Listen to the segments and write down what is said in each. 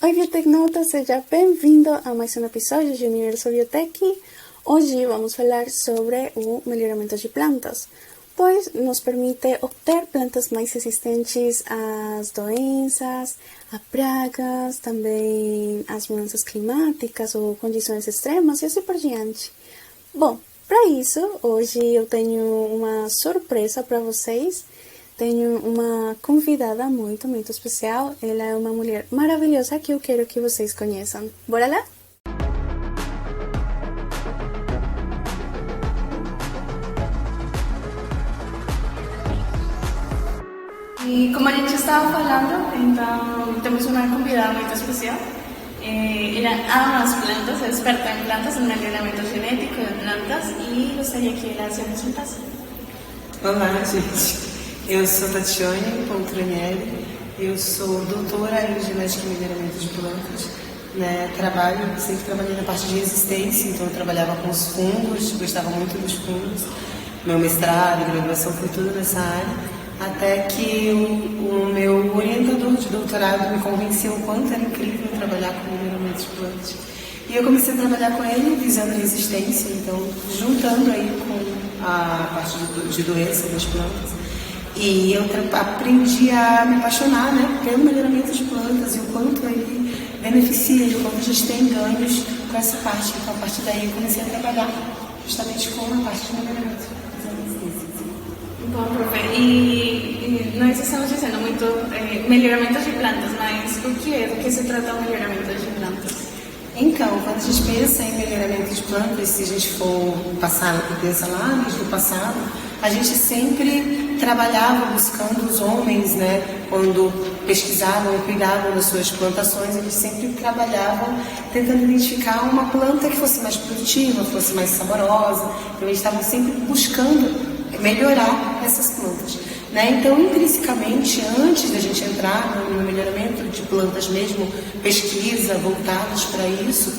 Oi, biotecnauta, seja bem-vindo a mais um episódio de Universo Biotech. Hoje vamos falar sobre o melhoramento de plantas, pois nos permite obter plantas mais resistentes às doenças, a pragas, também às mudanças climáticas ou condições extremas e assim por diante. Bom, para isso, hoje eu tenho uma surpresa para vocês. Tenho uma convidada muito especial. Ela é uma mulher maravilhosa que eu quero que vocês conheçam. Bora lá? E como a gente estava falando, então temos uma convidada muito especial. Ela ama as plantas, é experta em plantas, em melhoramento genético de plantas e gostaria que ela se apresentasse. Olá, gente. Eu sou Tatiane Poltronieri, eu sou doutora em genética e melhoramento de plantas. Sempre trabalhei na parte de resistência, então eu trabalhava com os fungos, gostava muito dos fungos. Meu mestrado, graduação foi tudo nessa área, até que o meu orientador de doutorado me convenceu o quanto era incrível trabalhar com melhoramento de plantas. E eu comecei a trabalhar com ele visando resistência, então juntando aí com a parte de doença das plantas. E eu aprendi a me apaixonar, pelo melhoramento de plantas e o quanto ele beneficia, e o quanto a gente tem ganhos com essa parte. Então, a partir daí, eu comecei a trabalhar justamente com a parte de melhoramento. Bom, profe, e nós estamos dizendo muito melhoramento de plantas, mas o que é? Do que se trata o melhoramento de plantas? Então, quando a gente pensa em melhoramento de plantas, se a gente for pensar lá desde o passado, a gente sempre trabalhava buscando os homens, quando pesquisavam e cuidavam das suas plantações, eles sempre trabalhavam tentando identificar uma planta que fosse mais produtiva, fosse mais saborosa. Então, eles estavam sempre buscando melhorar essas plantas. Então, intrinsecamente, antes da gente entrar no melhoramento de plantas mesmo, pesquisa voltadas para isso,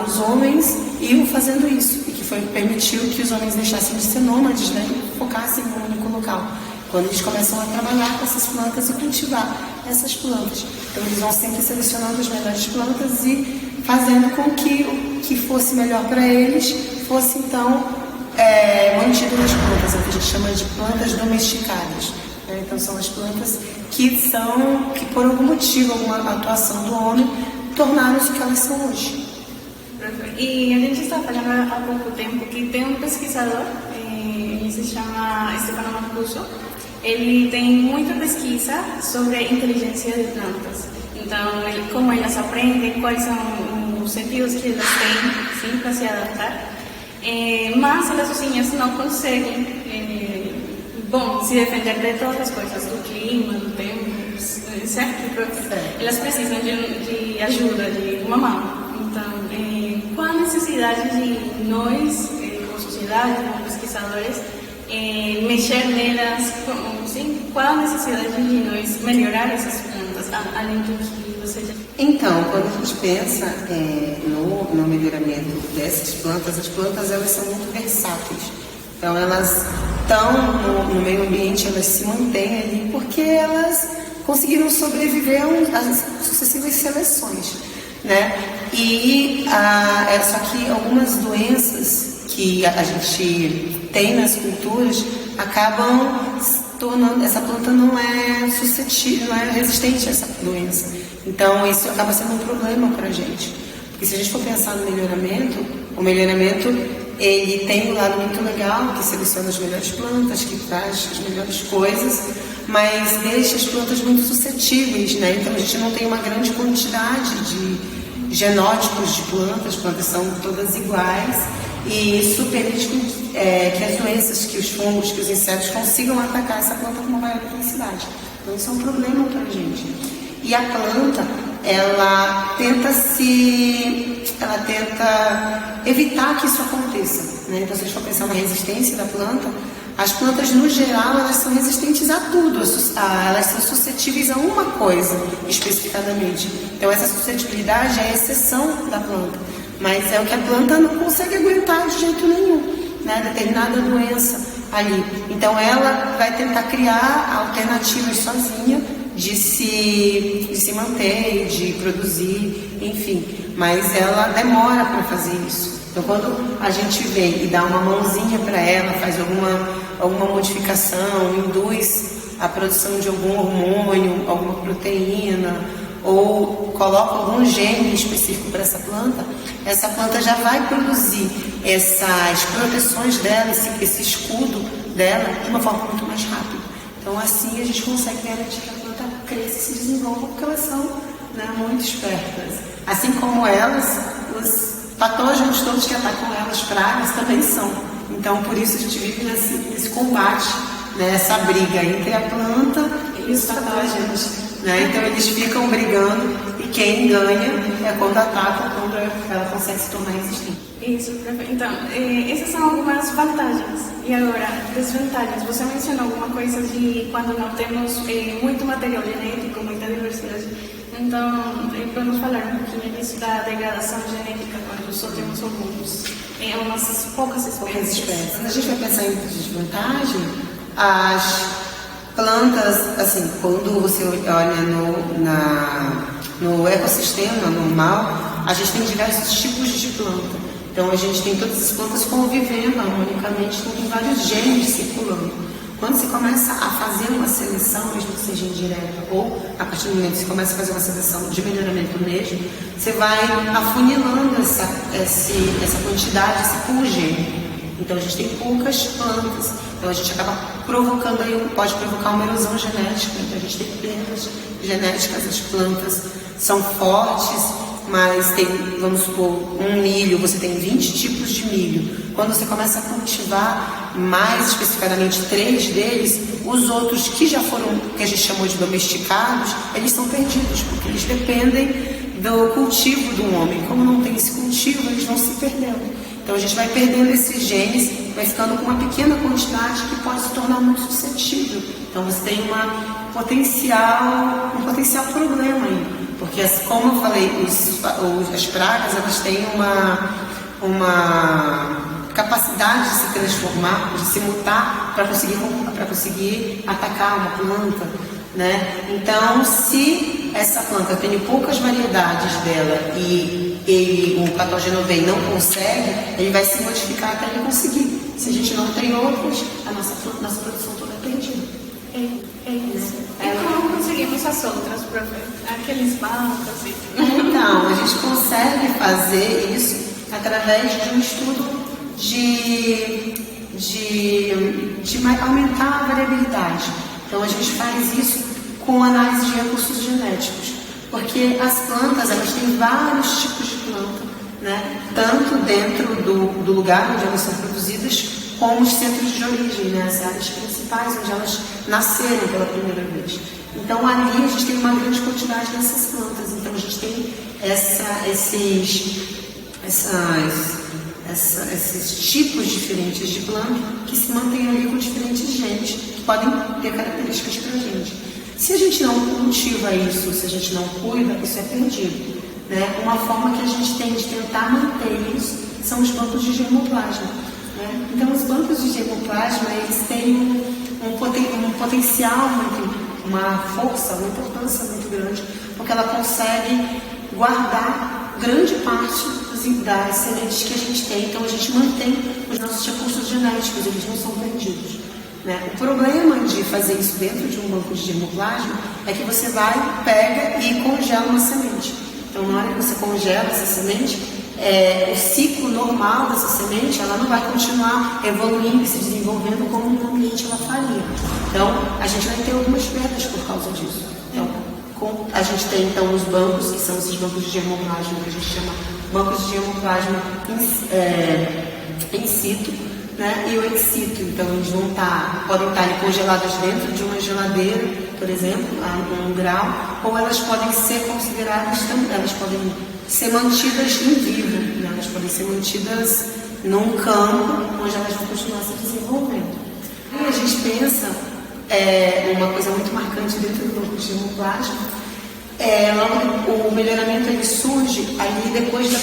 os homens iam fazendo isso, e que permitiu que os homens deixassem de ser nômades, e focassem em um único local. Quando eles começam a trabalhar com essas plantas e cultivar essas plantas. Então, eles vão sempre selecionando as melhores plantas e fazendo com que o que fosse melhor para eles fosse, então, mantido nas plantas, é o que a gente chama de plantas domesticadas. Então, são as plantas que por algum motivo, alguma atuação do homem, tornaram-se o que elas são hoje. E a gente está falando há pouco tempo que tem um pesquisador, ele se chama Stefano Mancuso. Ele tem muita pesquisa sobre a inteligência de plantas. Então, como elas aprendem, quais são os sentidos que elas têm para se adaptar. Mas elas sozinhas não conseguem se defender de todas as coisas, do clima, do tempo, certo? Elas precisam de ajuda, de uma mão. Então, qual a necessidade de nós, como sociedade, como pesquisadores, mexer nelas? Qual a necessidade de nós melhorar essas plantas, além do que você já... Então, quando a gente pensa no melhoramento dessas plantas, as plantas elas são muito versáteis. Então, elas estão no meio ambiente, elas se mantêm ali porque elas conseguiram sobreviver às sucessivas seleções, Só que algumas doenças que a gente tem nas culturas acabam tornando essa planta não é suscetível, não é resistente a essa doença. Então, isso acaba sendo um problema para a gente. Porque se a gente for pensar no melhoramento, o melhoramento ele tem um lado muito legal, que seleciona as melhores plantas, que traz as melhores coisas, mas deixa as plantas muito suscetíveis, Então, a gente não tem uma grande quantidade de genótipos de plantas, as plantas são todas iguais, e isso permite que as doenças, que os fungos, que os insetos consigam atacar essa planta com uma maior intensidade. Então, isso é um problema para a gente. E a planta, ela tenta evitar que isso aconteça, Então, se a gente for pensar na resistência da planta, as plantas, no geral, elas são resistentes a tudo, elas são suscetíveis a uma coisa, especificadamente. Então, essa suscetibilidade é a exceção da planta, mas é o que a planta não consegue aguentar de jeito nenhum, determinada doença ali. Então, ela vai tentar criar alternativas sozinha de se manter, de produzir, enfim. Mas ela demora para fazer isso. Então, quando a gente vem e dá uma mãozinha para ela, faz alguma modificação, induz a produção de algum hormônio, alguma proteína, ou coloca algum gene específico para essa planta já vai produzir essas proteções dela, esse escudo dela, de uma forma muito mais rápida. Então, assim, a gente consegue garantir que a planta cresça e se desenvolva, porque elas são, né, muito espertas. Assim como elas, os patógenos todos que atacam elas, pragas, também são. Então, por isso a gente vive nesse combate, né, essa briga entre a planta e os patógenos. Né? Então, eles ficam brigando e quem ganha é quando ataca, quando ela consegue se tornar resistente. Isso, perfeito. Então, essas são algumas vantagens. E agora, desvantagens. Você mencionou alguma coisa de quando não temos muito material genético, muita diversidade. Então, podemos falar um pouquinho disso da degradação genética, quando só temos algumas poucas espécies. Quando a gente vai pensar em desvantagem, as plantas, assim, quando você olha no ecossistema normal, a gente tem diversos tipos de planta. Então, a gente tem todas as plantas convivendo harmonicamente, tem vários genes circulando. Quando você começa a fazer uma seleção, mesmo que seja indireta, ou a partir do momento que você começa a fazer uma seleção de melhoramento mesmo, você vai afunilando essa quantidade, esse pool gene. Então, a gente tem poucas plantas. Então, a gente acaba provocando aí, pode provocar uma erosão genética. Então, a gente tem perdas genéticas. As plantas são fortes, mas tem, vamos supor, um milho, você tem 20 tipos de milho. Quando você começa a cultivar mais especificamente 3 deles, os outros que já foram, que a gente chamou de domesticados, eles são perdidos, porque eles dependem do cultivo do homem. Como não tem esse cultivo, eles vão se perdendo. Então, a gente vai perdendo esses genes, vai ficando com uma pequena quantidade que pode se tornar muito suscetível. Então, você tem um potencial problema aí. Porque, como eu falei, as pragas, elas têm uma capacidade de se transformar, de se mutar para conseguir atacar uma planta, né? Então, se essa planta tem poucas variedades dela e o patógeno vem e não consegue, ele vai se modificar até ele conseguir. Se a gente não tem outras, a nossa produção toda é perdida. É isso. E como conseguimos as outras, profe? Aqueles bancos assim. Então, a gente consegue fazer isso através de um estudo de aumentar a variabilidade. Então, a gente faz isso com análise de recursos genéticos, porque as plantas, elas têm vários tipos de planta, né? Tanto dentro do lugar onde elas são produzidas, como os centros de origem, né? As áreas principais onde elas nasceram pela primeira vez. Então, ali a gente tem uma grande quantidade dessas plantas. Então, a gente tem esses tipos diferentes de planta que se mantêm ali com diferentes genes, que podem ter características para a gente. Se a gente não cultiva isso, se a gente não cuida, isso é perdido, né? Uma forma que a gente tem de tentar manter isso são os bancos de germoplasma, né? Então, os bancos de germoplasma, eles têm um potencial, uma força, uma importância muito grande, porque ela consegue guardar grande parte das sementes que a gente tem. Então, a gente mantém os nossos recursos genéticos, eles não são perdidos, né? O problema de fazer isso dentro de um banco de germoplasma é que você pega e congela uma semente. Então, na hora que você congela essa semente, o ciclo normal dessa semente, ela não vai continuar evoluindo e se desenvolvendo como no ambiente ela faria. Então, a gente vai ter algumas perdas por causa disso. Então, a gente tem então os bancos, que são esses bancos de germoplasma, que a gente chama bancos de germoplasma in situ, né? E o ex situ. Então, eles podem estar ali congelados dentro de uma geladeira, por exemplo, a 1 grau, ou elas podem ser consideradas também, elas podem ser mantidas em vivo, né? Elas podem ser mantidas num campo onde elas vão continuar se desenvolvendo. E a gente pensa, uma coisa muito marcante dentro do banco de germoplasma, o melhoramento ele surge ali depois da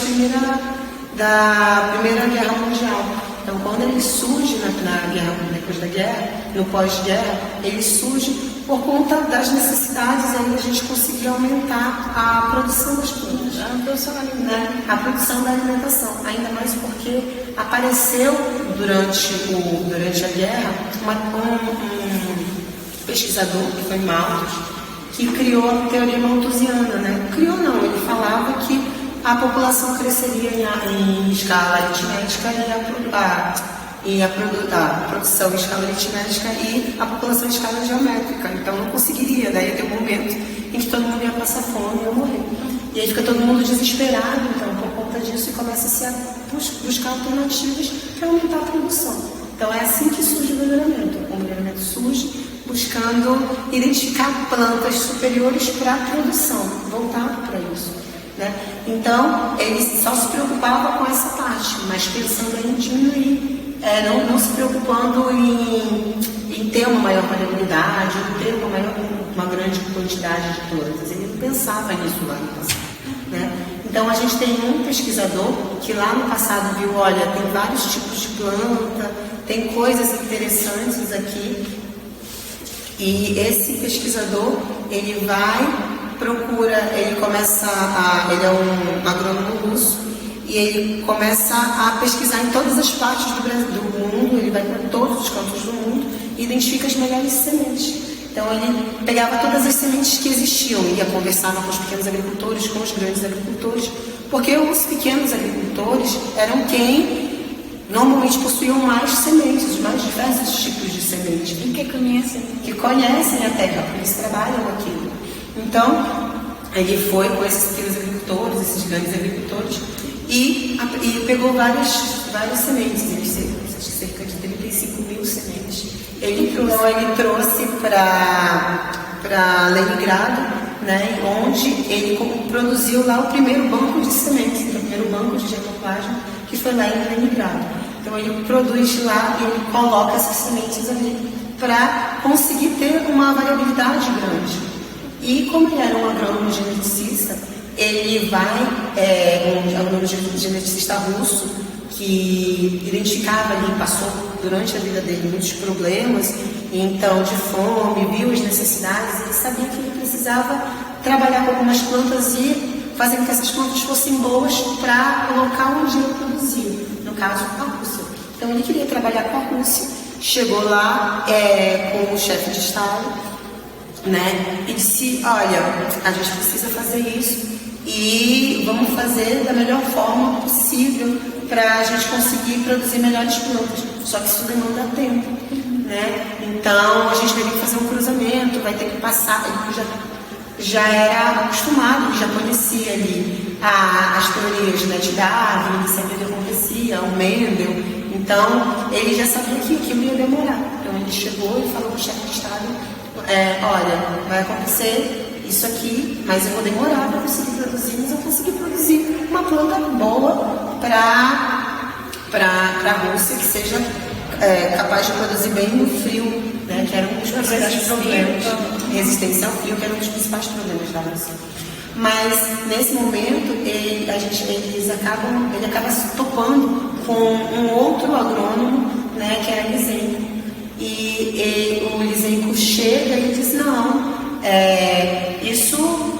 Primeira Guerra Mundial. Então, quando ele surge na guerra, depois da guerra, no pós-guerra, ele surge por conta das necessidades aí a gente conseguir aumentar a produção das plantas, a produção da alimentação, ainda mais porque apareceu durante a guerra um pesquisador que foi Malthus, que criou a teoria malthusiana, né? Criou não, ele falava que a população cresceria em escala aritmética e a produção em escala aritmética e a população em escala geométrica. Então não conseguiria, daí ia ter um momento em que todo mundo ia passar fome e ia morrer. E aí fica todo mundo desesperado, então, por conta disso, e começa-se a buscar alternativas para aumentar a produção. Então é assim que surge o melhoramento. O melhoramento surge buscando identificar plantas superiores para a produção, voltado para isso, né? Então, ele só se preocupava com essa parte, mas pensando em diminuir, não se preocupando em ter uma maior variabilidade, em ter uma grande quantidade de plantas. Ele não pensava nisso lá no passado, né? Então, a gente tem um pesquisador que lá no passado viu, olha, tem vários tipos de planta, tem coisas interessantes aqui. E esse pesquisador, ele ele é um agrônomo russo, e ele começa a pesquisar em todas as partes do mundo, ele vai para todos os cantos do mundo e identifica as melhores sementes. Então ele pegava todas as sementes que existiam, ia conversar com os pequenos agricultores, com os grandes agricultores, porque os pequenos agricultores eram quem normalmente possuíam mais sementes, mais diversos tipos de sementes. E que conhecem a terra, porque eles trabalham aquilo. Então, ele foi com esses pequenos agricultores, esses grandes agricultores, e pegou várias sementes, cerca de 35 mil sementes. Ele trouxe para Leningrado, né, onde ele produziu lá o primeiro banco de sementes, o primeiro banco de germoplasma, que foi lá em Leningrado. Então ele produz lá e ele coloca essas sementes ali para conseguir ter uma variabilidade grande. E como ele era um agrônomo geneticista, ele um agrônomo geneticista russo que identificava ali, passou durante a vida dele muitos problemas, então de fome, viu as necessidades, ele sabia que ele precisava trabalhar com algumas plantas e fazer com que essas plantas fossem boas para o local onde ele produzia, no caso a Rússia. Então ele queria trabalhar com a Rússia, chegou lá com o chefe de Estado, né, e disse, olha, a gente precisa fazer isso e vamos fazer da melhor forma possível para a gente conseguir produzir melhores plantas, só que isso demanda tempo, né? Então a gente teve que fazer um cruzamento, vai ter que passar, ele já era acostumado, já conhecia ali as teorias, né, de Darwin, que sempre acontecia, o Mendel, então ele já sabia que aquilo ia demorar. Então ele chegou e falou para o chefe de Estado, olha, vai acontecer isso aqui, mas eu vou demorar para conseguir produzir, mas eu consegui produzir uma planta boa para a Rússia, que seja capaz de produzir bem no frio, né, que era um dos principais problemas. Resistência ao frio, que era um dos principais problemas da Rússia. Mas nesse momento ele acaba se topando com um outro agrônomo, né, que era Lisenko. E o Lisenko chega e diz, não, isso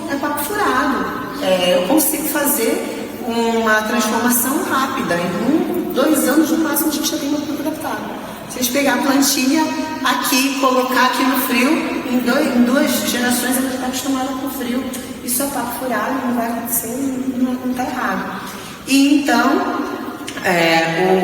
é papo furado, eu consigo fazer uma transformação rápida, em 2 anos no máximo a gente já tem uma planta adaptada. Se a gente pegar a plantinha aqui, colocar aqui no frio, em 2 gerações ela já está acostumada com o frio. Isso é papo furado, não vai acontecer, não está errado. E então,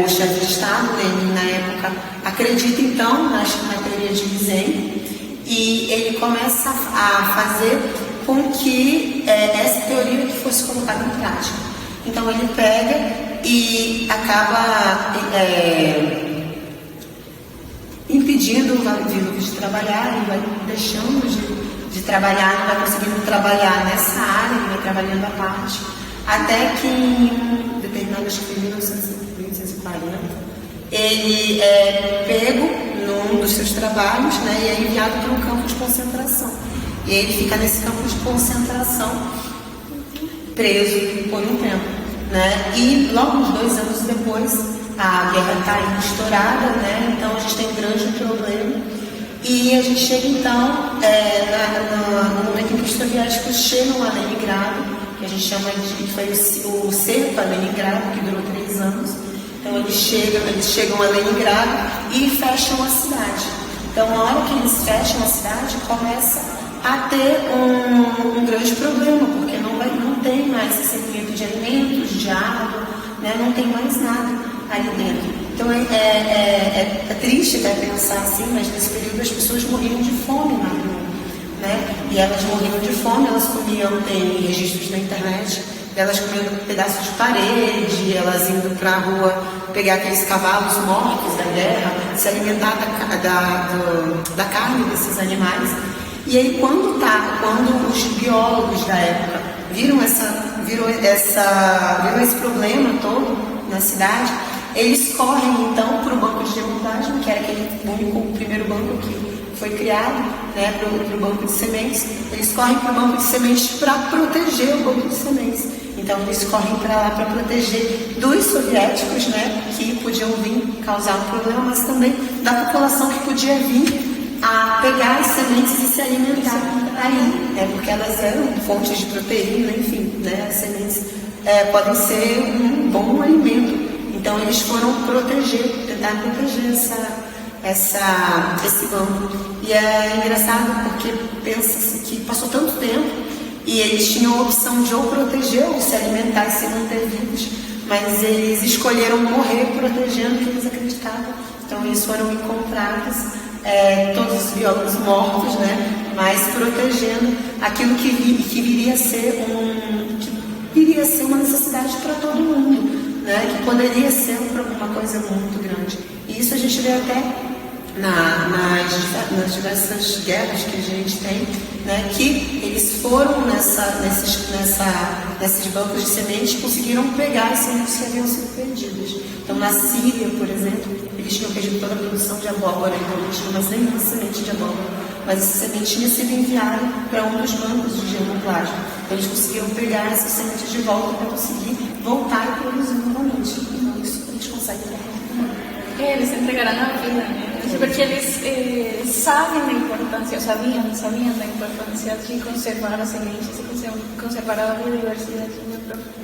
o chefe de Estado, Lenin, na época, acredita então na teoria de Lisenko e ele começa a fazer com que essa teoria que fosse colocada em prática. Então ele pega e acaba impedindo o indivíduo de trabalhar, ele vai deixando de trabalhar, não vai conseguindo trabalhar nessa área, ele vai trabalhando à parte, até que em determinado, acho que em 1940, ele é pego num dos seus trabalhos, né, e é enviado para um campo de concentração. E ele fica nesse campo de concentração preso por um tempo, né? E logo uns 2 anos depois a guerra está aí estourada, né? Então a gente tem um grande problema. E a gente chega então, no momento em que os soviéticos chegam a Leningrado, que a gente chama de, foi o cerco a Leningrado, que durou 3 anos. Então eles chegam a Leningrado e fecham a cidade. Então a hora que eles fecham a cidade, começa a ter um grande problema, porque não tem mais suprimento de alimentos, de água, né? Não tem mais nada ali dentro. Então é triste até pensar assim, mas nesse período as pessoas morriam de fome na rua, né? E elas morriam de fome, elas comiam, tem registros na internet, elas comendo pedaços de parede, elas indo para a rua pegar aqueles cavalos mortos da guerra, se alimentar da carne desses animais. E aí quando os biólogos da época viram esse problema todo na cidade, eles correm então para o banco de democragem, que era o primeiro banco que foi criado, né, para o banco de sementes. Eles correm para o banco de sementes para proteger o banco de sementes. Então eles correm para lá para proteger dos soviéticos, né, que podiam vir causar um problema, mas também da população que podia vir a pegar as sementes e se alimentar aí, né, porque elas eram fontes de proteína, enfim, né, as sementes podem ser um bom alimento. Então eles foram tentar proteger esse banco. E é engraçado porque pensa-se que passou tanto tempo e eles tinham a opção de ou proteger ou se alimentar e se manter vivos, mas eles escolheram morrer protegendo o que eles acreditavam. Então eles foram encontrados, todos os biólogos mortos, né, mas protegendo aquilo que viria a ser uma necessidade para todo mundo, né, que poderia ser uma coisa muito grande. E isso a gente vê até nas diversas guerras que a gente tem, né, que eles foram nesses bancos de sementes e conseguiram pegar as sementes que haviam sido perdidas. Então, na Síria, por exemplo, eles tinham perdido toda a produção de abóbora, então não tinha mais nenhuma semente de abóbora. Mas essa semente tinha sido enviada para um dos bancos de germoplasma. Então, eles conseguiram pegar essas sementes de volta para conseguir voltar e produzir novamente. Então, isso eles conseguem fazer. Eles entregaram a vida, né? Porque eles sabem da importância, sabiam da importância de conservar as sementes e conservar a biodiversidade.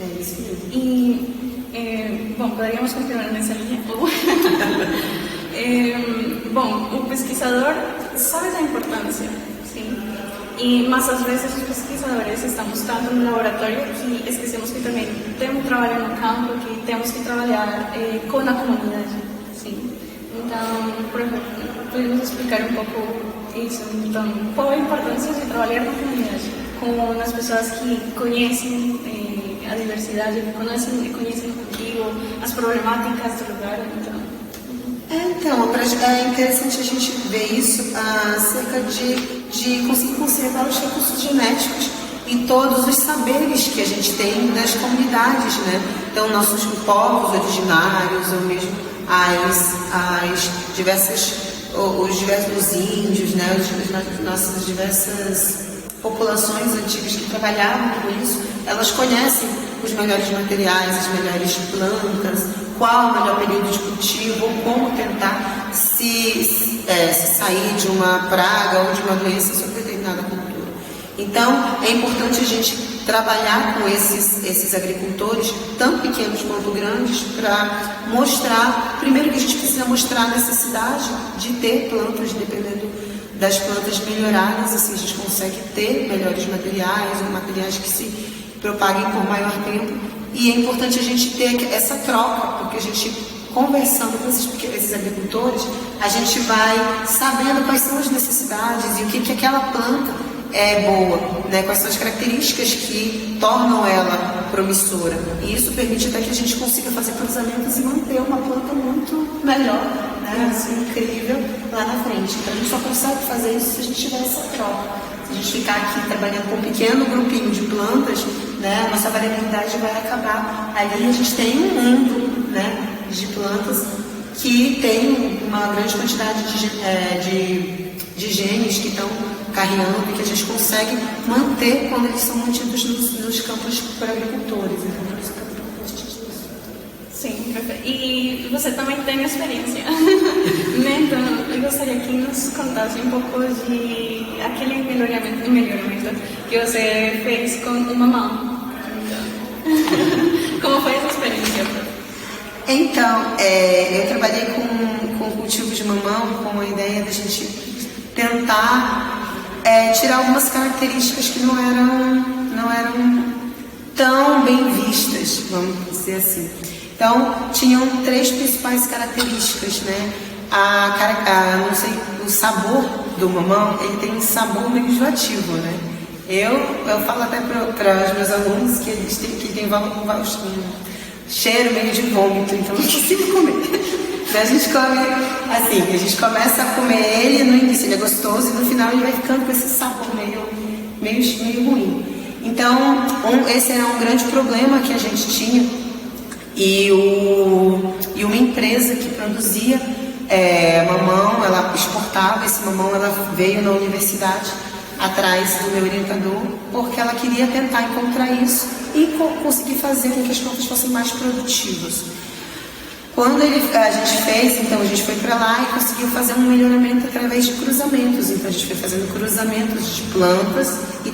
É isso mesmo. E, bom, poderíamos continuar nessa linha. Bom, o pesquisador sabe da importância, sim. Mas às vezes os pesquisadores estamos tanto no laboratório que esquecemos que também temos que trabalhar no campo, que temos que trabalhar com a comunidade, sim. Então, por exemplo, podemos explicar um pouco isso. Então, qual a importância de trabalhar na comunidade, com as pessoas que conhecem a diversidade, que conhecem o cultivo, as problemáticas do lugar. Então, é interessante a gente ver isso acerca de conseguir conservar os recursos genéticos e todos os saberes que a gente tem das comunidades, né? Então, nossos povos originários, ou mesmo os diversos índios, né? As nossas diversas populações antigas que trabalhavam com isso, elas conhecem os melhores materiais, as melhores plantas, qual o melhor período de cultivo, ou como tentar se sair de uma praga ou de uma doença sobre determinada cultura. Então, é importante a gente trabalhar com esses agricultores, tanto pequenos quanto grandes, para mostrar, primeiro que a gente precisa mostrar a necessidade de ter plantas, dependendo das plantas melhoradas, assim a gente consegue ter melhores materiais, ou materiais que se propaguem por maior tempo. E é importante a gente ter essa troca, porque a gente, conversando com esses agricultores, a gente vai sabendo quais são as necessidades e o que aquela planta é boa, né? Quais são as características que tornam ela promissora. E isso permite até que a gente consiga fazer cruzamentos e manter uma planta muito melhor, né? Assim, incrível lá na frente. Então a gente só consegue fazer isso se a gente tiver essa troca. Se a gente ficar aqui trabalhando com um pequeno grupinho de plantas, né, a nossa variabilidade vai acabar. Ali a gente tem um mundo, né, de plantas que tem uma grande quantidade de genes que estão carreando e que a gente consegue manter quando eles são mantidos nos campos por agricultores. Então, isso é importante disso. Sim, perfeito. E você também tem experiência, né? Então, eu gostaria que nos contasse um pouco de aquele melhoramento que você fez com o mamão. Como foi essa experiência? Então, eu trabalhei com cultivo de mamão com a ideia da gente tentar tirar algumas características que não eram tão bem vistas, vamos dizer assim. Então, tinham 3 principais características, né? Não sei, o sabor do mamão, ele tem um sabor meio enjoativo, né? Eu falo até para os meus alunos que eles têm um cheiro meio de vômito, então eu não consigo comer. A gente come assim, a gente começa a comer ele, no início ele é gostoso e no final ele vai ficando com esse sabor meio ruim. Então, esse era um grande problema que a gente tinha. E uma empresa que produzia mamão, ela exportava esse mamão, ela veio na universidade atrás do meu orientador, porque ela queria tentar encontrar isso e conseguir fazer com que as plantas fossem mais produtivas. Quando a gente fez, então a gente foi para lá e conseguiu fazer um melhoramento através de cruzamentos. Então a gente foi fazendo cruzamentos de plantas e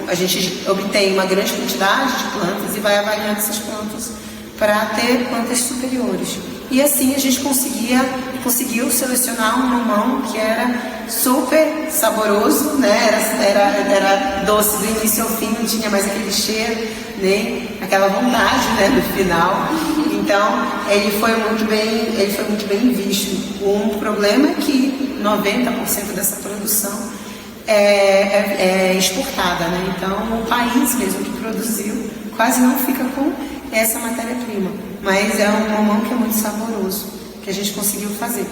a gente obtém uma grande quantidade de plantas e vai avaliando essas plantas para ter plantas superiores. E assim a gente conseguiu selecionar um mamão que era super saboroso, né? Era doce do início ao fim, não tinha mais aquele cheiro, nem aquela vontade, né, no final. Então ele foi muito bem visto. Um problema é que 90% dessa produção é exportada, né? Então o país mesmo que produziu quase não fica com essa matéria-prima, mas é um mamão que é muito saboroso, que a gente conseguiu fazer.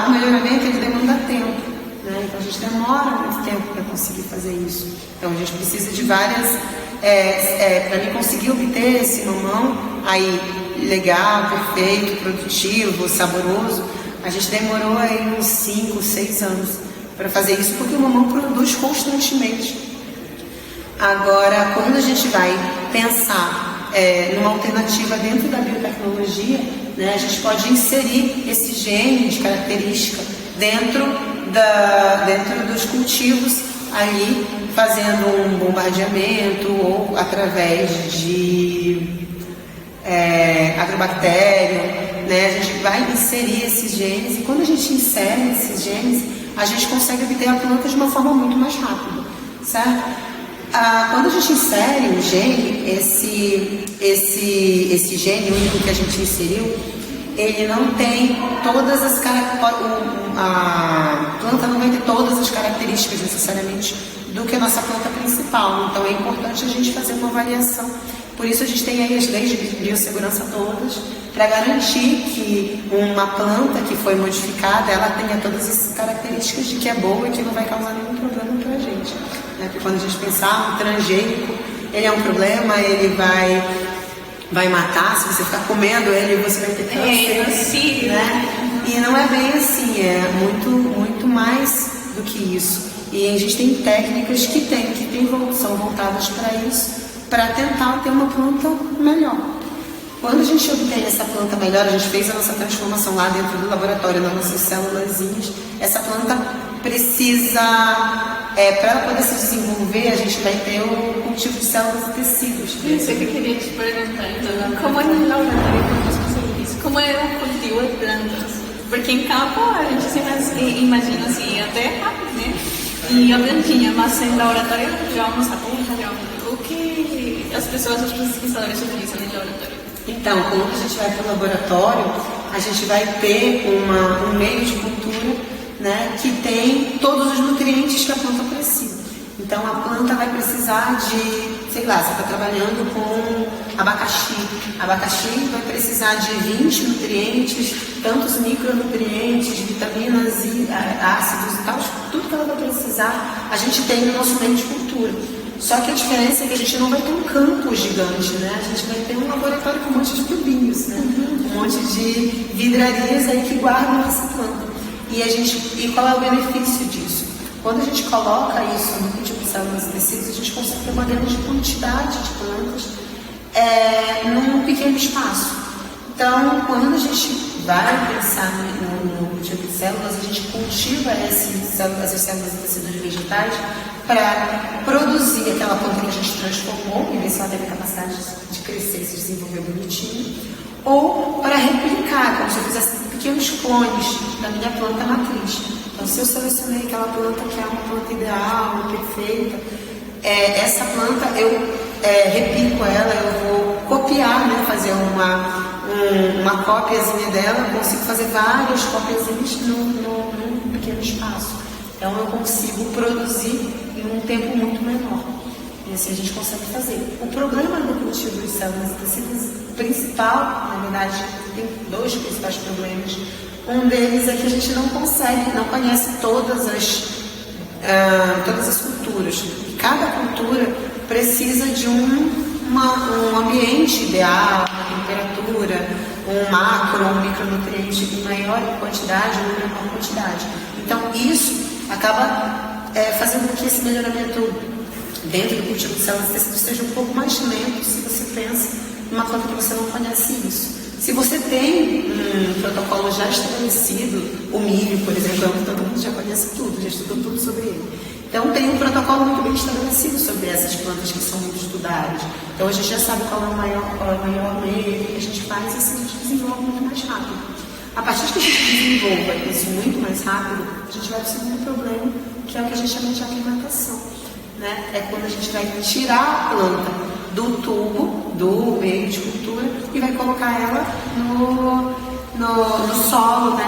O melhoramento ele demanda tempo, né? Então a gente demora muito tempo para conseguir fazer isso. Então a gente precisa de várias, para mim conseguir obter esse mamão aí legal, perfeito, produtivo, saboroso, a gente demorou aí uns 5, 6 anos para fazer isso, porque o mamão produz constantemente. Agora, quando a gente vai pensar numa alternativa dentro da biotecnologia, né, a gente pode inserir esse gene de característica dentro dos cultivos, ali fazendo um bombardeamento ou através de agrobactério, né, a gente vai inserir esses genes e quando a gente insere esses genes, a gente consegue obter a planta de uma forma muito mais rápida, certo? Quando a gente insere um gene, esse gene único que a gente inseriu, ele não tem todas as características, a planta não vai ter todas as características necessariamente do que a nossa planta principal. Então é importante a gente fazer uma avaliação. Por isso a gente tem aí as leis de biossegurança todas, para garantir que uma planta que foi modificada, ela tenha todas as características de que é boa e que não vai causar nenhum problema para a gente. Né? Porque quando a gente pensar, um transgênico, ele é um problema, ele vai matar, se você ficar comendo ele, você vai ter câncer. Né? E não é bem assim, é muito mais do que isso. E a gente tem técnicas que são voltadas para isso, para tentar ter uma planta melhor. Quando a gente obtém essa planta melhor, a gente fez a nossa transformação lá dentro do laboratório, nas nossas célulazinhas, essa planta precisa, para ela poder se desenvolver, a gente vai ter o cultivo de células e tecidos. Isso que eu queria te perguntar, então, como é no laboratório que você consegue isso? Como é o cultivo de plantas? Porque em campo a gente sempre imagina assim, até rápido, né? E a plantinha, mas em laboratório já vamos a terra, o que as pessoas, os pesquisadores utilizam no laboratório? Então, quando a gente vai para o laboratório, a gente vai ter um meio de cultura, né, que tem todos os nutrientes que a planta precisa. Então, a planta vai precisar de, sei lá, você está trabalhando com abacaxi. Abacaxi vai precisar de 20 nutrientes, tantos micronutrientes, vitaminas e ácidos e tal, tudo que ela vai precisar, a gente tem no nosso meio de cultura. Só que a diferença é que a gente não vai ter um campo gigante, né? A gente vai ter um laboratório com um monte de tubinhos, né? Um monte de vidrarias aí que guardam essa planta. E qual é o benefício disso? Quando a gente coloca isso no cultivo de células e tecidos, a gente consegue ter uma grande quantidade de plantas num pequeno espaço. Então, quando a gente vai pensar no cultivo de células, a gente cultiva essas células e tecidos vegetais para produzir aquela planta que a gente transformou e ver se ela teve capacidade de crescer e se desenvolver bonitinho, ou para replicar, como se eu fizesse pequenos clones da minha planta matriz. Então, se eu selecionei aquela planta que é uma planta ideal, perfeita, essa planta eu replico ela, eu vou copiar, né, fazer uma cópiazinha dela, eu consigo fazer várias cópiazinhas num pequeno espaço. Então eu consigo produzir em um tempo muito menor. E assim a gente consegue fazer. O problema do cultivo de células e tecidos principal, na verdade, tem dois principais problemas. Um deles é que a gente não conhece todas as culturas. E cada cultura precisa de um ambiente ideal, uma temperatura, um macro, um micronutriente em maior quantidade ou em menor quantidade. Então isso acaba fazendo com que esse melhoramento dentro do cultivo de células e tecidos seja um pouco mais lento se você pensa numa planta que você não conhece isso. Se você tem um protocolo já estabelecido, o milho, por exemplo, todo mundo já conhece tudo, já estudou tudo sobre ele. Então tem um protocolo muito bem estabelecido sobre essas plantas que são muito estudadas. Então a gente já sabe qual é o maior meio que a gente faz e assim a gente desenvolve muito mais rápido. A partir de que a gente desenvolva isso muito mais rápido, a gente vai para o segundo problema, que é o que a gente chama de aclimatação. Né? É quando a gente vai tirar a planta do tubo, do meio de cultura, e vai colocar ela no solo, né?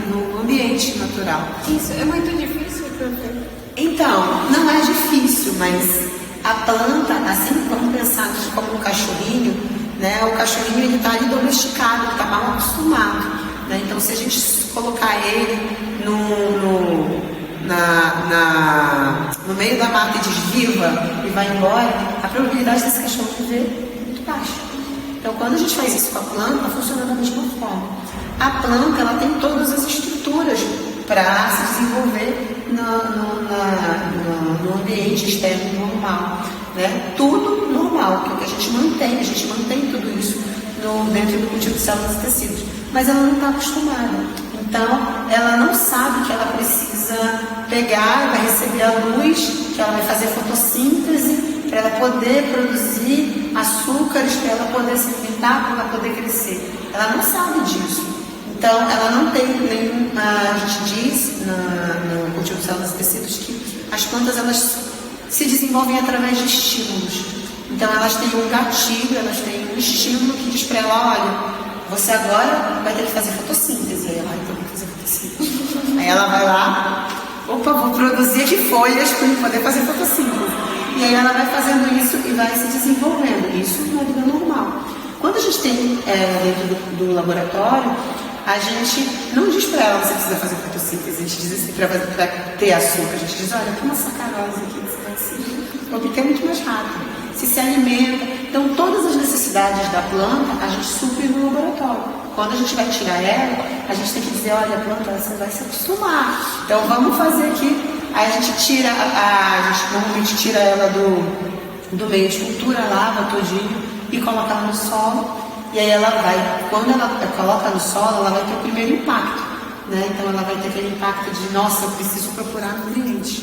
no ambiente natural. Isso é muito difícil, professor? Então, não é difícil, mas a planta, assim como pensar como um cachorrinho, né? O cachorrinho ele está ali domesticado, ele está mal acostumado. Né? Então, se a gente colocar ele no meio da mata e desviva e vai embora, a probabilidade desse cachorro viver é muito baixa. Então, quando a gente faz isso com a planta, funciona da mesma forma. A planta ela tem todas as estruturas para se desenvolver no ambiente externo normal. Né? Tudo normal, que é o que a gente mantém tudo isso dentro do cultivo de células e tecidos. Mas ela não está acostumada. Então, ela não sabe que ela precisa pegar, vai receber a luz, que ela vai fazer fotossíntese para ela poder produzir açúcares, para ela poder se alimentar, para ela poder crescer. Ela não sabe disso. Então, ela não tem nenhuma... A gente diz no cultivo de células e tecidos que as plantas elas se desenvolvem através de estímulos. Então, elas têm um gatilho, elas têm um estímulo que diz para ela, olha, você agora vai ter que fazer fotossíntese. Aí ela vai ter que fazer fotossíntese. Aí ela vai lá, opa, vou produzir aqui folhas para poder fazer fotossíntese. E aí ela vai fazendo isso e vai se desenvolvendo. Isso na vida normal. Quando a gente tem dentro do laboratório, a gente não diz para ela, você precisa fazer fotossíntese. A gente diz assim, para ter açúcar. A gente diz, olha, toma sacarose aqui, que você vai assim, obter muito mais rápido. Se alimenta. Então, todas as necessidades da planta, a gente supre no laboratório. Quando a gente vai tirar ela, a gente tem que dizer, olha, planta, você vai se acostumar. Então, vamos fazer aqui. Aí a gente tira, a gente normalmente tira ela do meio de cultura, lava todinho e coloca ela no solo. E aí ela vai, quando ela coloca no solo, ela vai ter o primeiro impacto. Né? Então, ela vai ter aquele impacto de, nossa, eu preciso procurar nutrientes.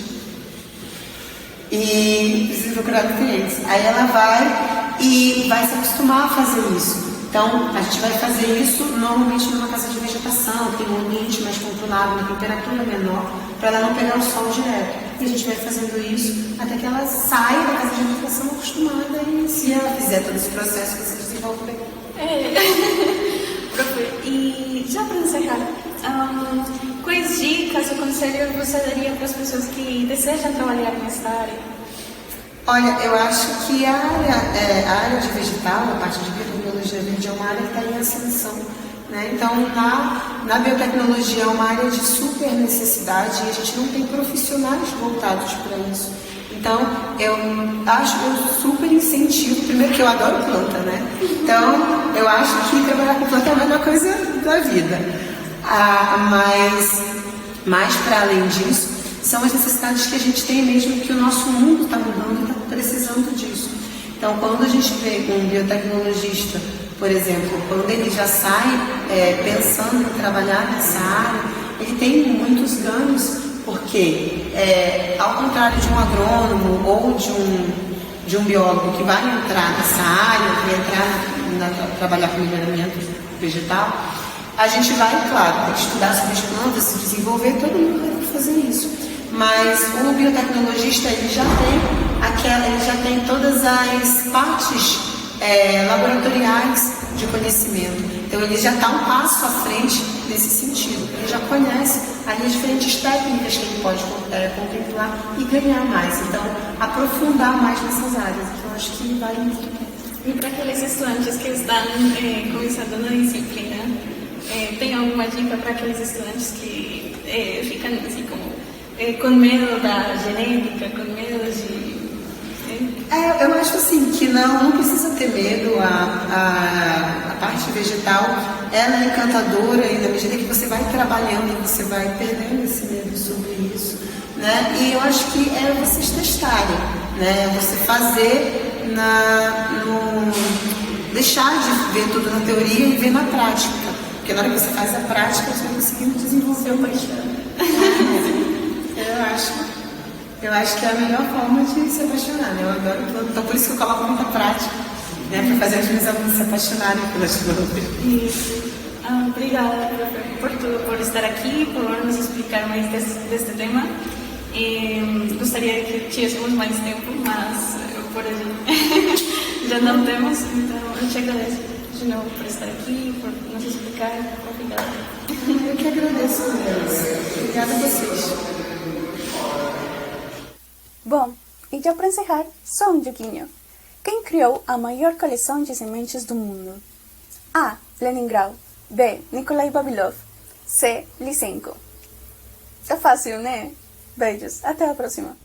E precisa procurar nutrientes. Aí ela vai e vai se acostumar a fazer isso. Então, a gente vai fazer isso normalmente numa casa de vegetação, tem um ambiente mais controlado, uma temperatura menor, para ela não pegar o sol direto. E a gente vai fazendo isso até que ela saia da casa de vegetação acostumada e se ela fizer todo esse processo, você desenvolve bem. E já para encerrar, quais dicas ou conselhos você daria para as pessoas que desejam trabalhar nessa área? Olha, eu acho que a área de vegetal, a parte de biotecnologia verde, é uma área que está em ascensão. Né? Então, na biotecnologia é uma área de super necessidade e a gente não tem profissionais voltados para isso. Então, eu super incentivo, primeiro que eu adoro planta, né? Então, eu acho que trabalhar com planta é a melhor coisa da vida. Mas para além disso, são as necessidades que a gente tem mesmo, que o nosso mundo está mudando e está precisando disso. Então, quando a gente vê um biotecnologista, por exemplo, quando ele já sai pensando em trabalhar nessa área, ele tem muitos ganhos, porque ao contrário de um agrônomo ou de um biólogo que vai entrar nessa área, vai entrar trabalhar com melhoramento vegetal, a gente vai, claro, ter que estudar sobre as plantas, se desenvolver, todo mundo vai ter que fazer isso. Mas o biotecnologista, ele já tem todas as partes laboratoriais de conhecimento. Então, ele já está um passo à frente nesse sentido. Ele já conhece as diferentes técnicas que ele pode contemplar e ganhar mais. Então, aprofundar mais nessas áreas. Então, acho que vale muito bem. E para aqueles estudantes que estão começando na disciplina, tem alguma dica para aqueles estudantes que ficam assim como com medo da genética, com medo de... Eu acho assim que não precisa ter medo. A parte vegetal, ela é encantadora, e na medida que você vai trabalhando, você vai perdendo esse medo sobre isso, né? E eu acho que é vocês testarem, né? Você fazer deixar de ver tudo na teoria e ver na prática, porque na hora que você faz a prática, você vai conseguindo desenvolver o paixão. Eu acho que é a melhor forma de se apaixonar, né? Eu adoro plantas, então por isso que eu coloco muita prática, né? Para fazer os meus alunos se apaixonarem pelas plantas. Isso. Obrigada, por estar aqui, por nos explicar mais deste tema. Gostaria que tivéssemos mais tempo, mas por hoje já não temos, então eu te agradeço de novo por estar aqui, por nos explicar. Obrigada. Eu que agradeço, Deus. Obrigada a vocês. Bom, e já para encerrar, só um joguinho. Quem criou a maior coleção de sementes do mundo? A. Lenin Grau. B. Nikolai Vavilov. C. Lysenko. Tá fácil, né? Beijos, até a próxima.